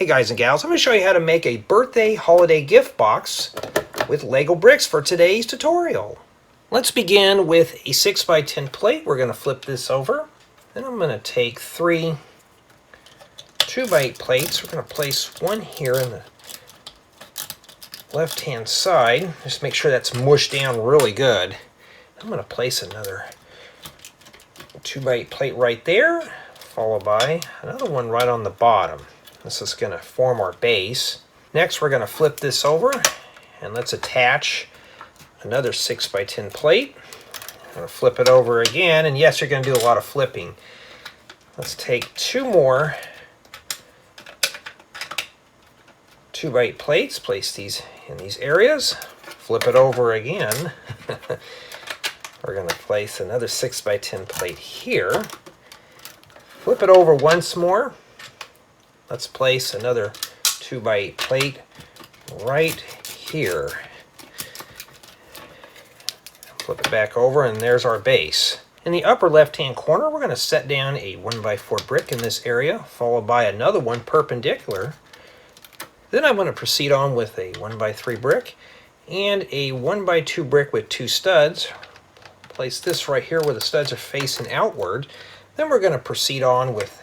Hey guys and gals, I'm going to show you how to make a birthday holiday gift box with Lego bricks for today's tutorial. Let's begin with a 6x10 plate. We're going to flip this over. Then I'm going to take three 2x8 plates. We're going to place one here in the left hand side. Just make sure that's mushed down really good. I'm going to place another 2x8 plate right there, followed by another one right on the bottom. This is going to form our base. Next, we're going to flip this over and let's attach another 6x10 plate. I'm going to flip it over again, and yes, you're going to do a lot of flipping. Let's take two more 2x8 plates, place these in these areas, flip it over again. We're going to place another 6x10 plate here. Flip it over once more. Let's place another 2x8 plate right here. Flip it back over, and there's our base. In the upper left-hand corner, we're going to set down a 1x4 brick in this area, followed by another one perpendicular. Then I want to proceed on with a 1x3 brick and a 1x2 brick with two studs. Place this right here where the studs are facing outward. Then we're going to proceed on with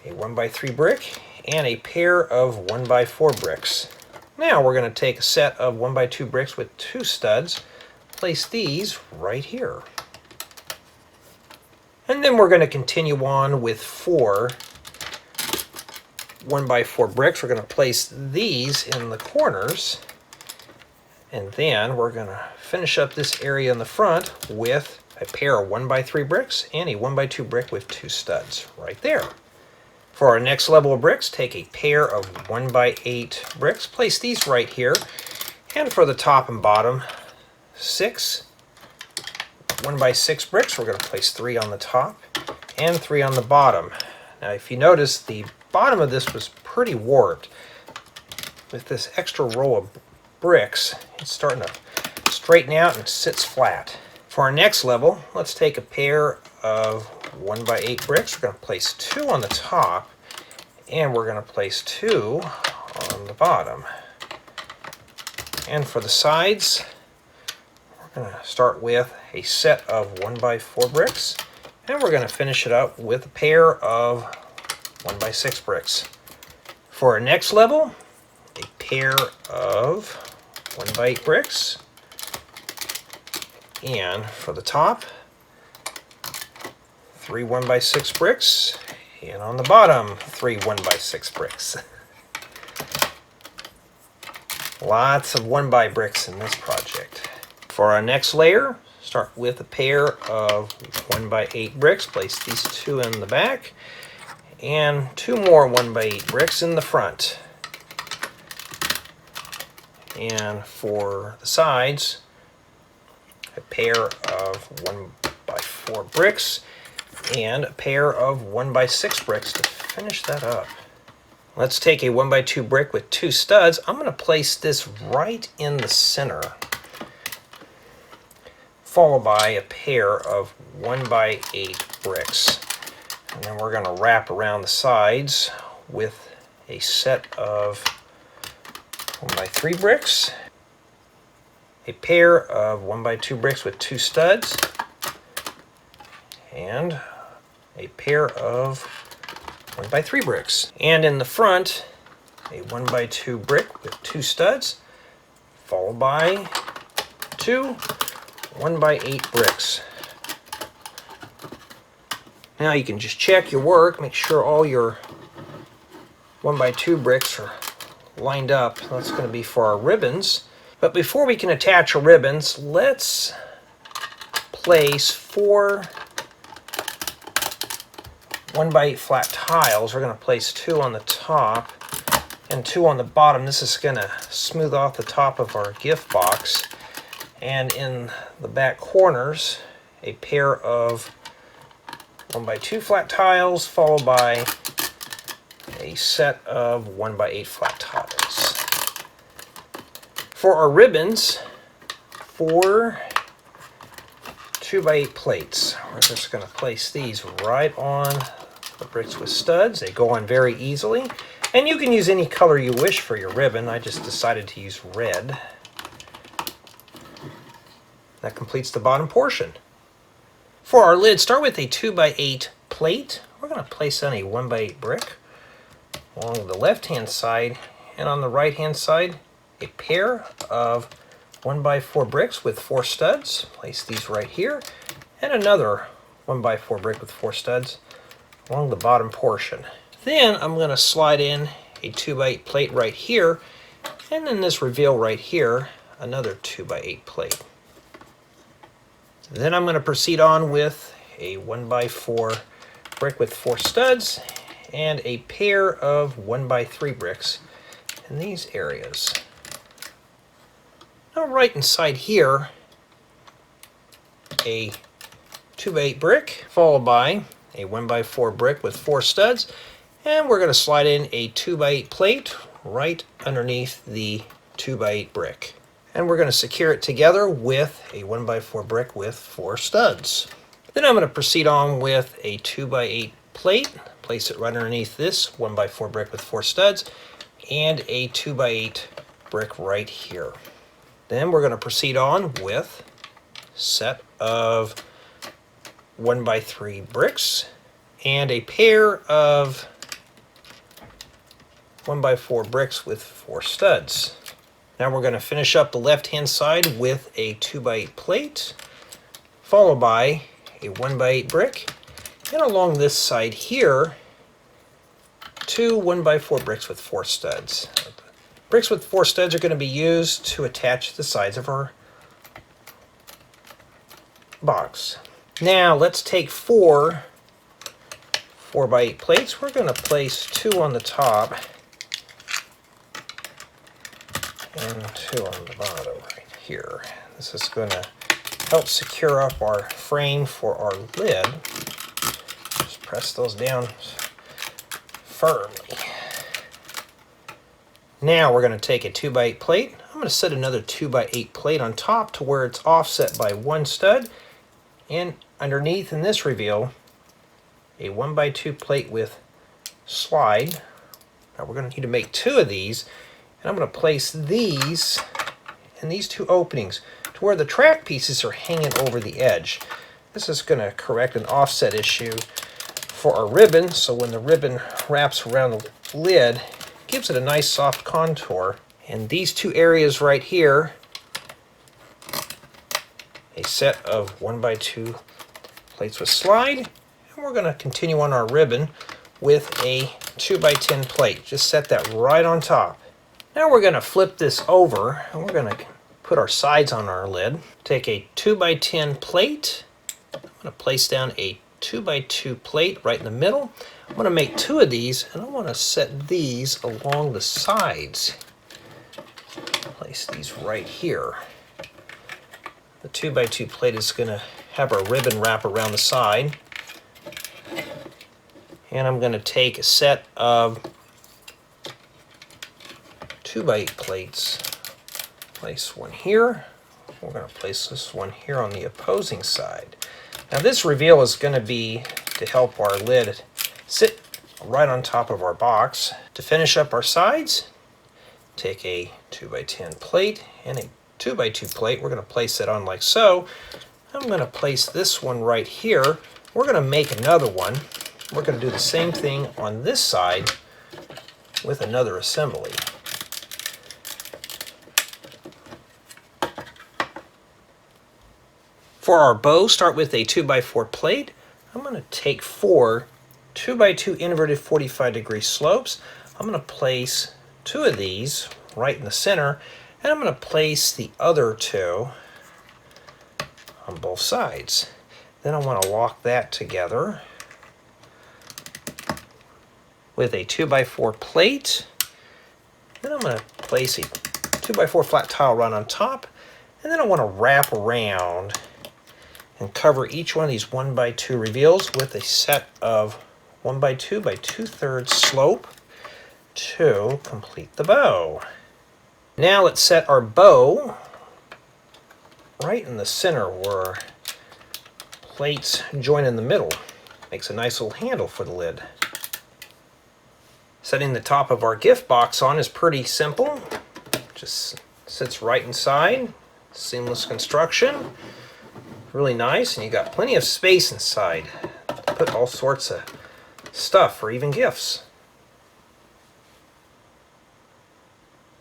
a 1x3 brick and a pair of 1x4 bricks. Now we're going to take a set of 1x2 bricks with two studs, place these right here. And then we're going to continue on with four 1x4 bricks. We're going to place these in the corners, and then we're going to finish up this area in the front with a pair of 1x3 bricks and a 1x2 brick with two studs right there. For our next level of bricks, take a pair of 1x8 bricks, place these right here, and for the top and bottom, six 1x6 bricks. We're going to place three on the top and three on the bottom. Now if you notice, the bottom of this was pretty warped. With this extra row of bricks, it's starting to straighten out and sits flat. For our next level, let's take a pair of 1x8 bricks. We're going to place two on the top, and we're going to place two on the bottom. And for the sides, we're going to start with a set of 1x4 bricks, and we're going to finish it up with a pair of 1x6 bricks. For our next level, a pair of 1x8 bricks, and for the top, three 1x6 bricks, and on the bottom, three 1x6 bricks. Lots of 1x bricks in this project. For our next layer, start with a pair of 1x8 bricks, place these two in the back, and two more 1x8 bricks in the front. And for the sides, a pair of 1x4 bricks and a pair of 1x6 bricks to finish that up. Let's take a 1x2 brick with two studs. I'm going to place this right in the center, followed by a pair of 1x8 bricks. And then we're going to wrap around the sides with a set of 1x3 bricks, a pair of 1x2 bricks with two studs, and a pair of 1x3 bricks. And in the front, a 1x2 brick with two studs, followed by two 1x8 bricks. Now you can just check your work, make sure all your 1x2 bricks are lined up. That's going to be for our ribbons. But before we can attach our ribbons, let's place four 1x8 flat tiles. We're going to place two on the top and two on the bottom. This is going to smooth off the top of our gift box. And in the back corners, a pair of 1x2 flat tiles, followed by a set of 1x8 flat tiles. For our ribbons, four 2x8 plates. We're just going to place these right on the bricks with studs. They go on very easily. And you can use any color you wish for your ribbon. I just decided to use red. That completes the bottom portion. For our lid, start with a 2x8 plate. We're going to place on a 1x8 brick along the left-hand side, and on the right-hand side, a pair of 1x4 bricks with 4 studs. Place these right here, and another 1x4 brick with 4 studs along the bottom portion. Then I'm going to slide in a 2x8 plate right here, and then this reveal right here, another 2x8 plate. Then I'm going to proceed on with a 1x4 brick with 4 studs and a pair of 1x3 bricks in these areas. Now right inside here, a 2x8 brick followed by a 1x4 brick with 4 studs, and we're going to slide in a 2x8 plate right underneath the 2x8 brick. And we're going to secure it together with a 1x4 brick with 4 studs. Then I'm going to proceed on with a 2x8 plate, place it right underneath this 1x4 brick with 4 studs, and a 2x8 brick right here. Then we're going to proceed on with a set of 1x3 bricks and a pair of 1x4 bricks with 4 studs. Now we're going to finish up the left-hand side with a 2x8 plate, followed by a 1x8 brick, and along this side here, 2 1x4 bricks with 4 studs. Bricks with 4 studs are going to be used to attach the sides of our box. Now let's take 4 4x8 plates. We're going to place 2 on the top and 2 on the bottom right here. This is going to help secure up our frame for our lid. Just press those down firmly. Now we're going to take a 2x8 plate. I'm going to set another 2x8 plate on top to where it's offset by 1 stud, and underneath in this reveal a 1x2 plate with slide. Now we're going to need to make 2 of these, and I'm going to place these in these 2 openings to where the track pieces are hanging over the edge. This is going to correct an offset issue for our ribbon, so when the ribbon wraps around the lid, it gives it a nice soft contour. And these 2 areas right here, a set of 1x2 plates with slide, and we're going to continue on our ribbon with a 2x10 plate. Just set that right on top. Now we're going to flip this over, and we're going to put our sides on our lid. Take a 2x10 plate. I'm going to place down a 2x2 plate right in the middle. I'm going to make 2 of these, and I want to set these along the sides. Place these right here. The 2x2 plate is going to have our ribbon wrap around the side. And I'm going to take a set of 2x8 plates. Place one here. We're going to place this one here on the opposing side. Now this reveal is going to be to help our lid sit right on top of our box. To finish up our sides, take a 2x10 plate and a 2x2 plate. We're going to place it on like so. I'm going to place this one right here. We're going to make another one. We're going to do the same thing on this side with another assembly. For our bow, start with a 2x4 plate. I'm going to take 4 2x2 inverted 45-degree slopes. I'm going to place 2 of these right in the center, and I'm going to place the other 2 on both sides. Then I want to lock that together with a 2x4 plate. Then I'm going to place a 2x4 flat tile right on top, and then I want to wrap around and cover each one of these 1x2 reveals with a set of 1x2 by 2/3 slope to complete the bow. Now let's set our bow right in the center where plates join in the middle. Makes a nice little handle for the lid. Setting the top of our gift box on is pretty simple. Just sits right inside. Seamless construction. Really nice, and you got plenty of space inside to put all sorts of stuff or even gifts.